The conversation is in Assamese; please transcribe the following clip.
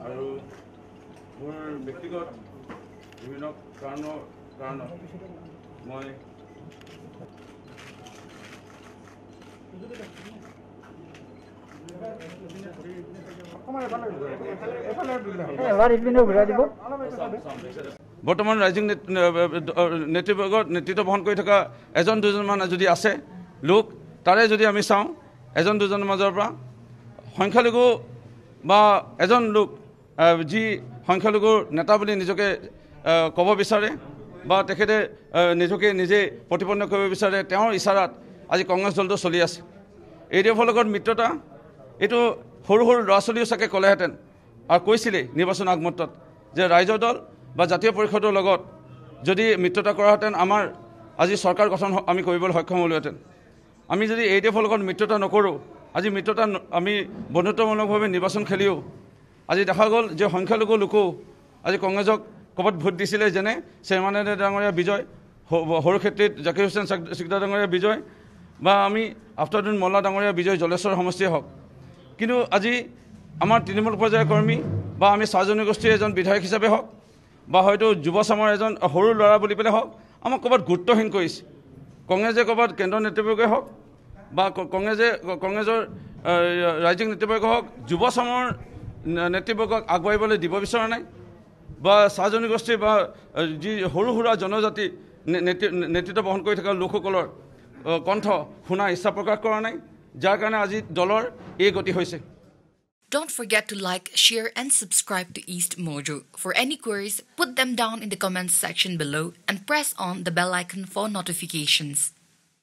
আৰু মোৰ ব্যক্তিগত বিভিন্ন কাৰণত মই বৰ্তমান ৰাইজিং নেতৃবৰ্গৰ নেতৃত্ব বহন কৰি থকা এজন দুজনমান যদি আছে লোক তাৰে যদি আমি চাওঁ এজন দুজনৰ মাজৰ পৰা সংখ্যালঘু বা এজন লোক যি সংখ্যালঘুৰ নেতা বুলি নিজকে ক'ব বিচাৰে বা তেখেতে নিজকে নিজে প্ৰতিপন্ন কৰিব বিচাৰে তেওঁৰ ইচাৰাত আজি কংগ্ৰেছ দলটো চলি আছে ADFৰ লগত মিত্ৰতা এইটো সৰু সৰু ল'ৰা ছোৱালীও চাগে ক'লেহেঁতেন আৰু কৈছিলেই নিৰ্বাচন আগমুহূৰ্তত যে ৰাইজৰ দল বা জাতীয় পৰিষদৰ লগত যদি মিত্ৰতা কৰাহেঁতেন আমাৰ আজি চৰকাৰ গঠন আমি কৰিবলৈ সক্ষম হ'লোহেঁতেন আমি যদি ADFৰ লগত মিত্ৰতা নকৰোঁ আজি মিত্ৰতা আমি বন্ধুত্বমূলকভাৱে নিৰ্বাচন খেলিও আজি দেখা গ'ল যে সংখ্যালঘু লোকো আজি কংগ্ৰেছক ক'ৰবাত ভোট দিছিলে যেনে শ্বেৰমানেদে ডাঙৰীয়া বিজয় সৰুক্ষেত্ৰীত জাকিৰ হুছেইন চিকদাৰ ডাঙৰীয়া বিজয় বা আমি আফতাবুদ্দিন মোল্লা ডাঙৰীয়া বিজয় জলেশ্বৰ সমষ্টিয়ে হওক কিন্তু আজি আমাৰ তৃণমূল পৰ্যায়ৰ কৰ্মী বা আমি চাহ জনগোষ্ঠীৰ এজন বিধায়ক হিচাপে হওক বা হয়তো যুৱ চামৰ এজন সৰু ল'ৰা বুলি পেলাই হওক আমাক ক'ৰবাত গুৰুত্বহীন কৰিছে কংগ্ৰেছে ক'ৰবাত কেন্দ্ৰৰ নেতৃবৰ্গই হওক বা কংগ্ৰেছৰ ৰাজ্যিক নেতৃবৰ্গ হওক যুৱ চামৰ নেতৃবৰ্গক আগবাঢ়িবলৈ দিব বিচৰা নাই বা চাহ জনগোষ্ঠী বা যি সৰু সুৰা জনজাতি নেতৃত্ব বহন কৰি থকা লোকসকলৰ কণ্ঠ শুনাৰ ইচ্ছা প্ৰকাশ কৰা নাই যাৰ কাৰণে আজি দলৰ এই গতি হৈছে Don't forget to like, share and subscribe to East Mojo. For any queries, put them down in the comments section below and press on the bell icon for notifications.